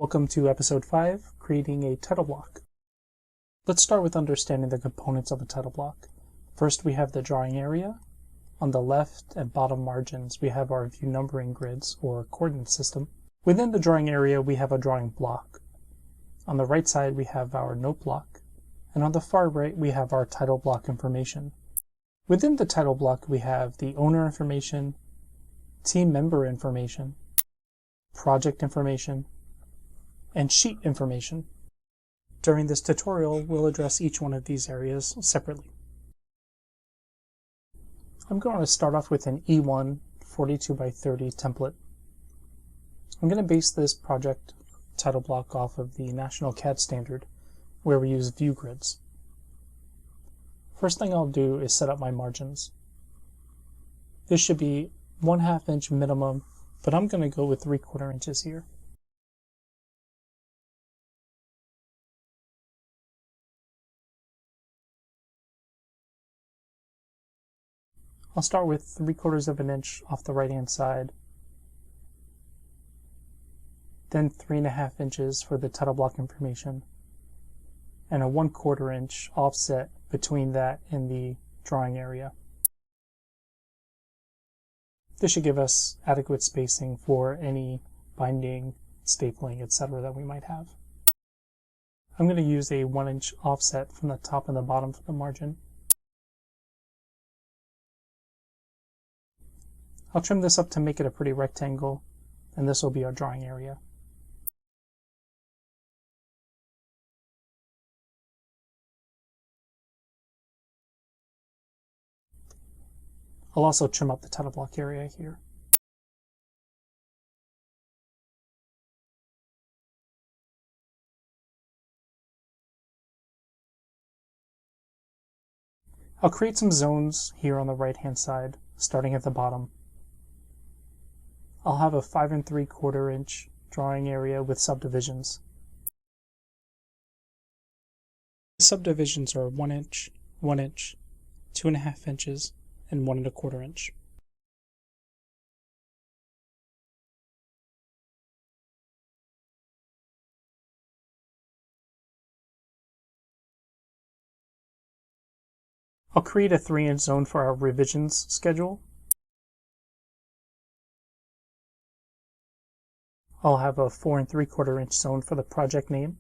Welcome to episode 5, creating a title block. Let's start with understanding the components of a title block. First, we have the drawing area. On the left and bottom margins, we have our view numbering grids or coordinate system. Within the drawing area, we have a drawing block. On the right side, we have our note block. And on the far right, we have our title block information. Within the title block, we have the owner information, team member information, project information, and sheet information. During this tutorial, we'll address each one of these areas separately. I'm going to start off with an E1 42x30 template. I'm going to base this project title block off of the National CAD standard, where we use view grids. First thing I'll do is set up my margins. This should be 1/2 inch minimum, but I'm going to go with 3/4 inches here. I'll start with 3/4 inch off the right hand side, then 3.5 inches for the title block information, and a 1/4 inch offset between that and the drawing area. This should give us adequate spacing for any binding, stapling, etc. that we might have. I'm going to use a 1 inch offset from the top and the bottom for the margin. I'll trim this up to make it a pretty rectangle, and this will be our drawing area. I'll also trim up the title block area here. I'll create some zones here on the right hand side, starting at the bottom. I'll have a 5 3/4 inch drawing area with subdivisions. The subdivisions are 1 inch, 1 inch, 2.5 inches, and 1 1/4 inch. I'll create a 3-inch zone for our revisions schedule. I'll have a 4 3/4 inch zone for the project name.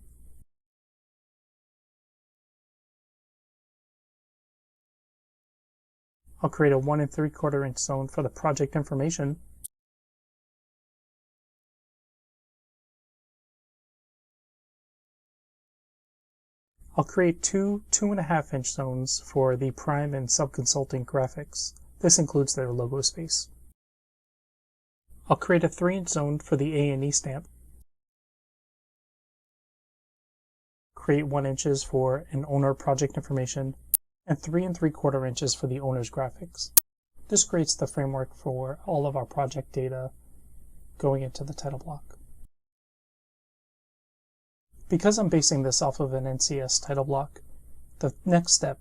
I'll create a 1 3/4 inch zone for the project information. I'll create two 2.5 inch zones for the prime and sub-consulting graphics. This includes their logo space. I'll create a 3-inch zone for the A&E stamp. Create 1 inches for an owner project information, and 3 3/4 inches for the owner's graphics. This creates the framework for all of our project data going into the title block. Because I'm basing this off of an NCS title block, the next step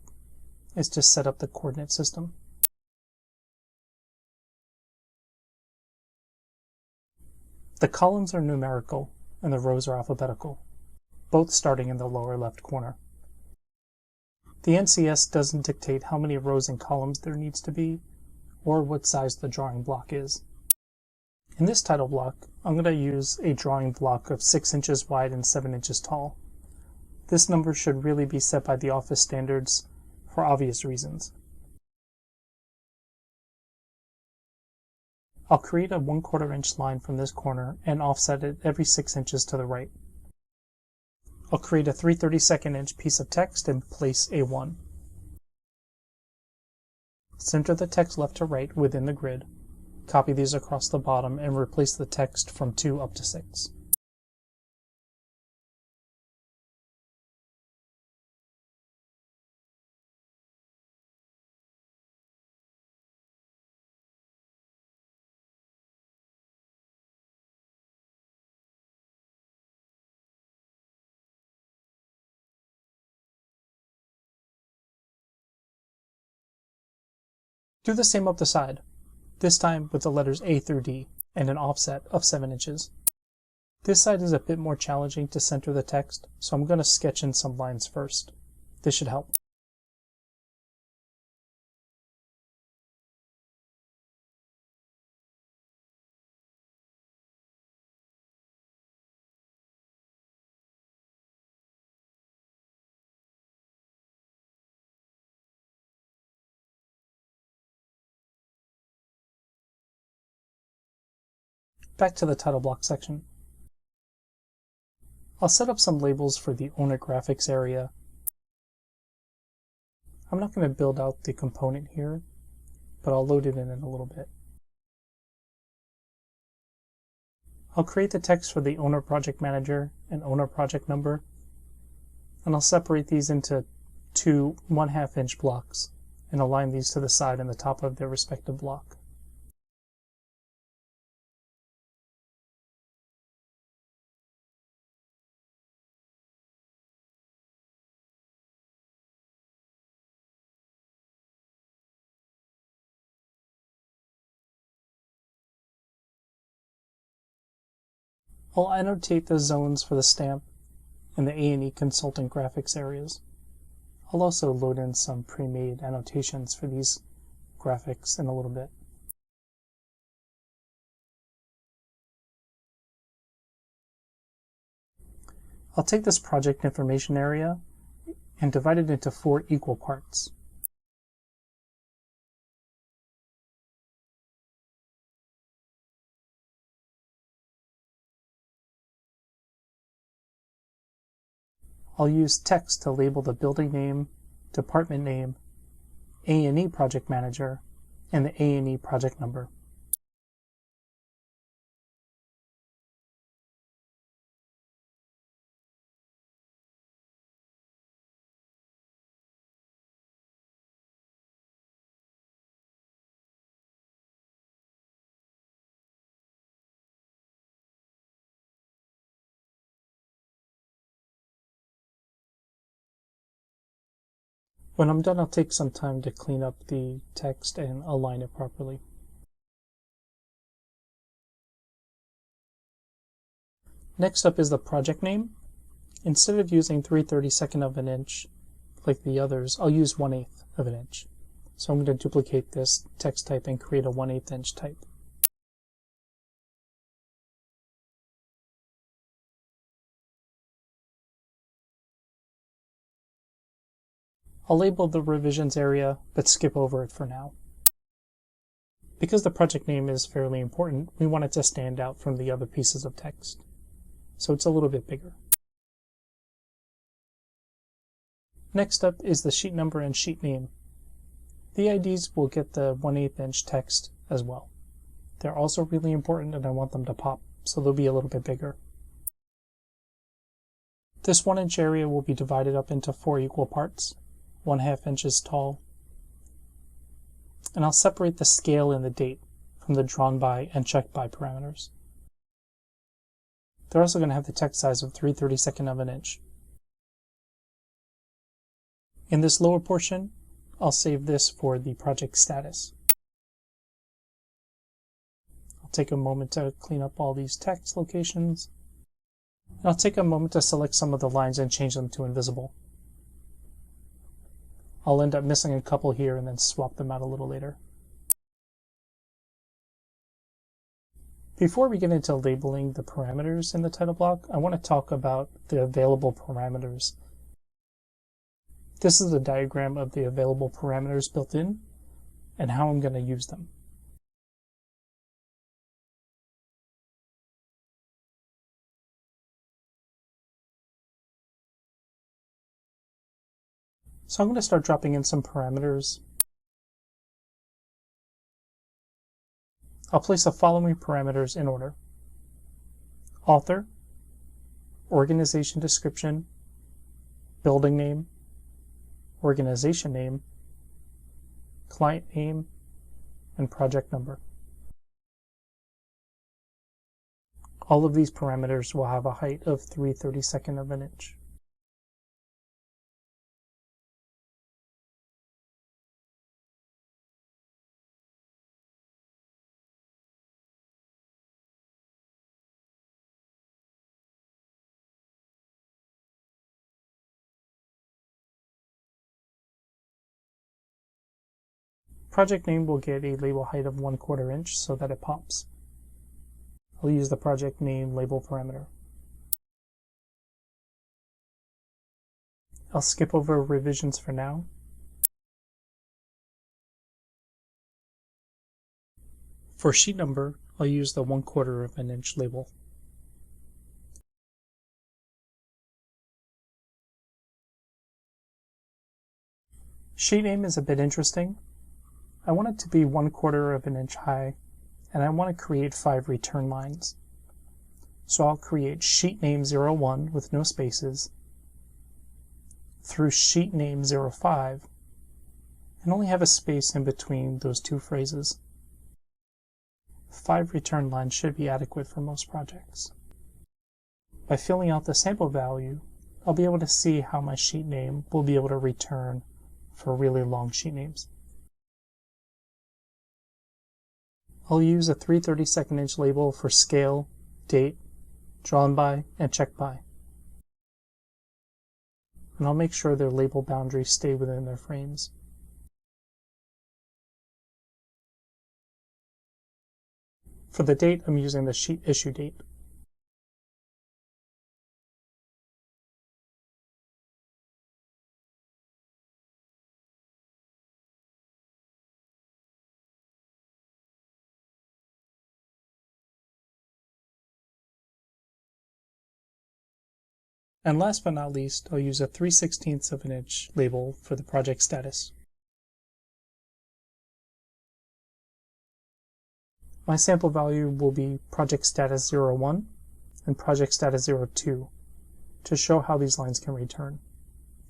is to set up the coordinate system. The columns are numerical and the rows are alphabetical, both starting in the lower left corner. The NCS doesn't dictate how many rows and columns there needs to be, or what size the drawing block is. In this title block, I'm going to use a drawing block of 6 inches wide and 7 inches tall. This number should really be set by the office standards for obvious reasons. I'll create a 1/4 inch line from this corner and offset it every 6 inches to the right. I'll create a 3/32 inch piece of text and place a 1. Center the text left to right within the grid. Copy these across the bottom and replace the text from 2 up to 6. Do the same up the side, this time with the letters A through D and an offset of 7 inches. This side is a bit more challenging to center the text, so I'm going to sketch in some lines first. This should help. Back to the title block section. I'll set up some labels for the owner graphics area. I'm not going to build out the component here, but I'll load it in a little bit. I'll create the text for the owner project manager and owner project number, and I'll separate these into two 1/2 inch blocks and align these to the side and the top of their respective block. I'll annotate the zones for the stamp and the A&E consultant graphics areas. I'll also load in some pre-made annotations for these graphics in a little bit. I'll take this project information area and divide it into 4 equal parts. I'll use text to label the building name, department name, A&E project manager, and the A&E project number. When I'm done, I'll take some time to clean up the text and align it properly. Next up is the project name. Instead of using 3/32 of an inch like the others, I'll use 1/8 of an inch. So I'm going to duplicate this text type and create a 1/8 inch type. I'll label the revisions area, but skip over it for now. Because the project name is fairly important, we want it to stand out from the other pieces of text, so it's a little bit bigger. Next up is the sheet number and sheet name. The IDs will get the 1/8 inch text as well. They're also really important and I want them to pop, so they'll be a little bit bigger. This 1 inch area will be divided up into 4 equal parts, 1/2 inches tall. And I'll separate the scale and the date from the drawn by and checked by parameters. They're also going to have the text size of 3/32 of an inch. In this lower portion, I'll save this for the project status. I'll take a moment to clean up all these text locations. And I'll take a moment to select some of the lines and change them to invisible. I'll end up missing a couple here and then swap them out a little later. Before we get into labeling the parameters in the title block, I want to talk about the available parameters. This is a diagram of the available parameters built in and how I'm going to use them. So I'm going to start dropping in some parameters. I'll place the following parameters in order: author, organization description, building name, organization name, client name, and project number. All of these parameters will have a height of 3/32 of an inch. Project name will get a label height of 1/4 inch so that it pops. I'll use the project name label parameter. I'll skip over revisions for now. For sheet number, I'll use the 1/4 inch label. Sheet name is a bit interesting. I want it to be 1/4 inch high, and I want to create 5 return lines. So I'll create sheet name 01 with no spaces through sheet name 05 and only have a space in between those two phrases. 5 return lines should be adequate for most projects. By filling out the sample value, I'll be able to see how my sheet name will be able to return for really long sheet names. I'll use a 3/32 inch label for scale, date, drawn by, and checked by. And I'll make sure their label boundaries stay within their frames. For the date, I'm using the sheet issue date. And last but not least, I'll use a 3/16 inch label for the project status. My sample value will be project status 01 and project status 02 to show how these lines can return.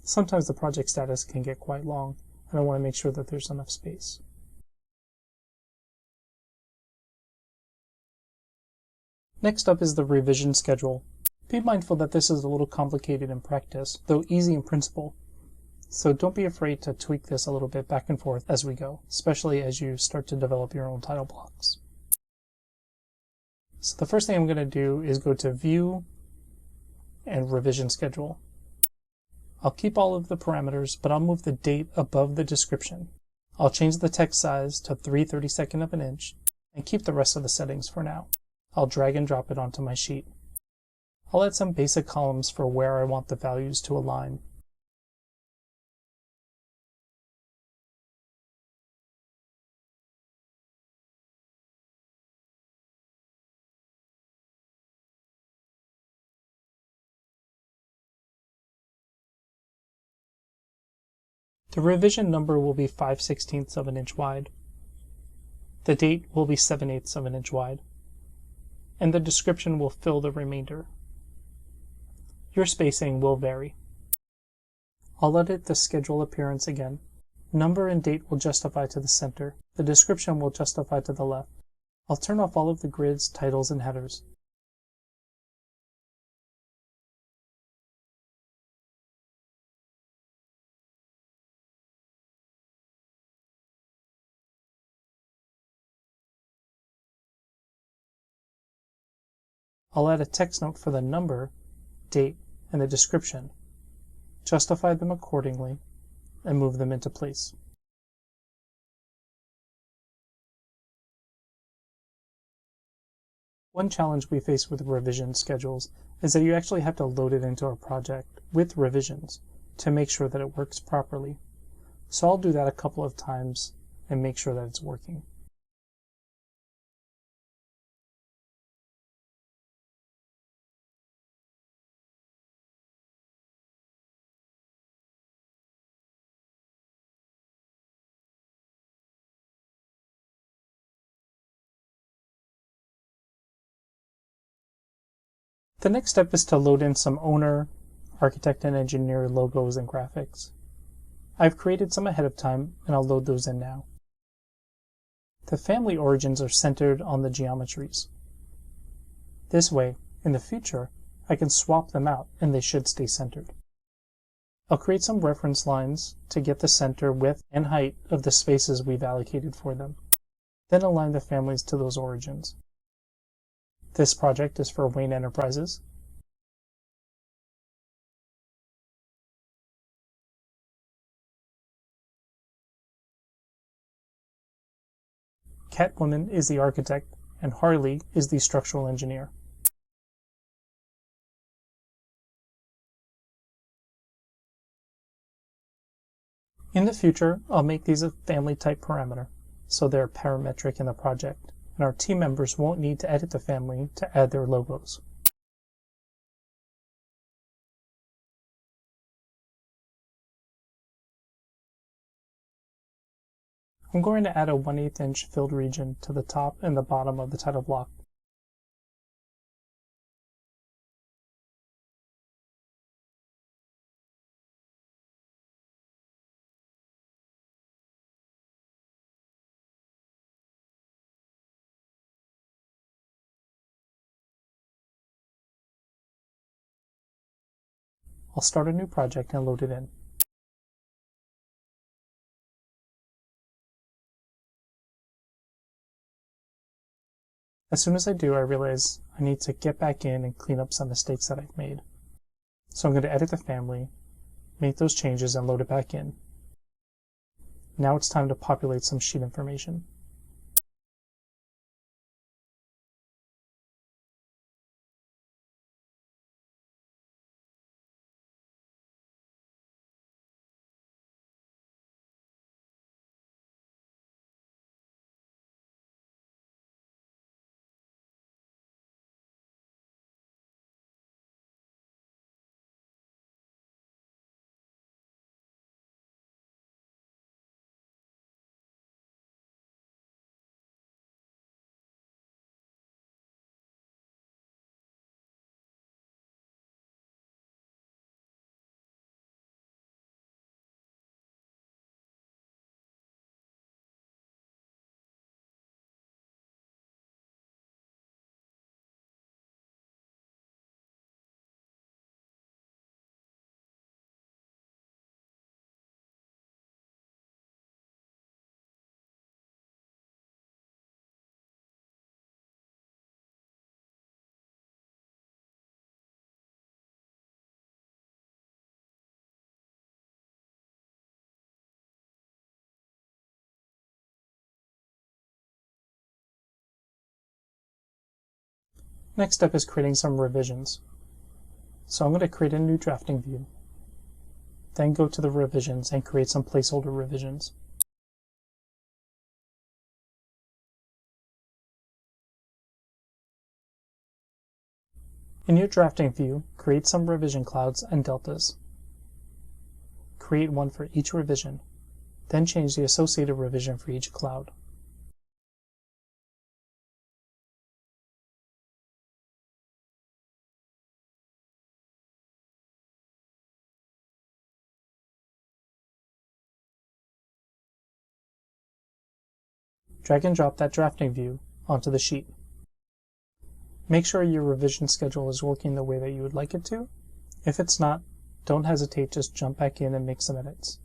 Sometimes the project status can get quite long, and I want to make sure that there's enough space. Next up is the revision schedule. Be mindful that this is a little complicated in practice, though easy in principle. So don't be afraid to tweak this a little bit back and forth as we go, especially as you start to develop your own title blocks. So the first thing I'm going to do is go to View and Revision Schedule. I'll keep all of the parameters, but I'll move the date above the description. I'll change the text size to 3/32 inch and keep the rest of the settings for now. I'll drag and drop it onto my sheet. I'll add some basic columns for where I want the values to align. The revision number will be 5/16 inch wide. The date will be 7/8 inch wide. And the description will fill the remainder. Your spacing will vary. I'll edit the schedule appearance again. Number and date will justify to the center. The description will justify to the left. I'll turn off all of the grids, titles, and headers. I'll add a text note for the number, date, and the description, justify them accordingly, and move them into place. One challenge we face with revision schedules is that you actually have to load it into a project with revisions to make sure that it works properly. So I'll do that a couple of times and make sure that it's working. The next step is to load in some owner, architect, and engineer logos and graphics. I've created some ahead of time, and I'll load those in now. The family origins are centered on the geometries. This way, in the future, I can swap them out and they should stay centered. I'll create some reference lines to get the center, width, and height of the spaces we've allocated for them. Then align the families to those origins. This project is for Wayne Enterprises. Catwoman is the architect, and Harley is the structural engineer. In the future, I'll make these a family type parameter, so they're parametric in the project, and our team members won't need to edit the family to add their logos. I'm going to add a 1/8 inch filled region to the top and the bottom of the title block. I'll start a new project and load it in. As soon as I do, I realize I need to get back in and clean up some mistakes that I've made. So I'm going to edit the family, make those changes, and load it back in. Now it's time to populate some sheet information. Next step is creating some revisions. So I'm going to create a new drafting view, then go to the revisions and create some placeholder revisions. In your drafting view, create some revision clouds and deltas. Create one for each revision, then change the associated revision for each cloud. Drag and drop that drafting view onto the sheet. Make sure your revision schedule is working the way that you would like it to. If it's not, don't hesitate, just jump back in and make some edits.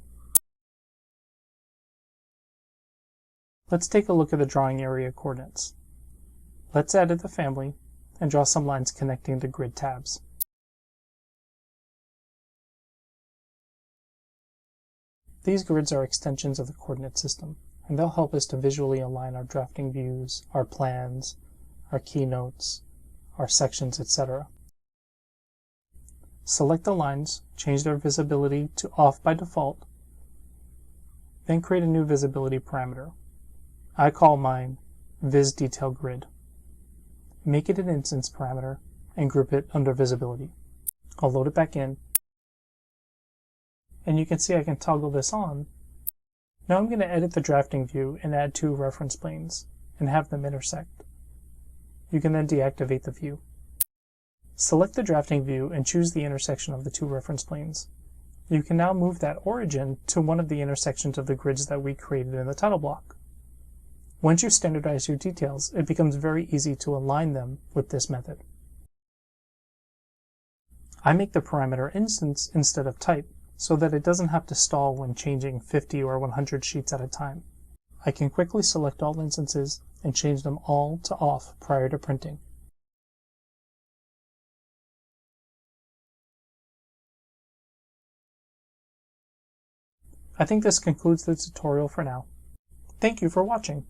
Let's take a look at the drawing area coordinates. Let's edit the family and draw some lines connecting the grid tabs. These grids are extensions of the coordinate system, and they'll help us to visually align our drafting views, our plans, our keynotes, our sections, etc. Select the lines, change their visibility to off by default, then create a new visibility parameter. I call mine Vis Detail Grid. Make it an instance parameter and group it under visibility. I'll load it back in, and you can see I can toggle this on. Now I'm going to edit the drafting view and add two reference planes and have them intersect. You can then deactivate the view. Select the drafting view and choose the intersection of the two reference planes. You can now move that origin to one of the intersections of the grids that we created in the title block. Once you standardize your details, it becomes very easy to align them with this method. I make the parameter instance instead of type, so that it doesn't have to stall when changing 50 or 100 sheets at a time. I can quickly select all instances and change them all to off prior to printing. I think this concludes the tutorial for now. Thank you for watching.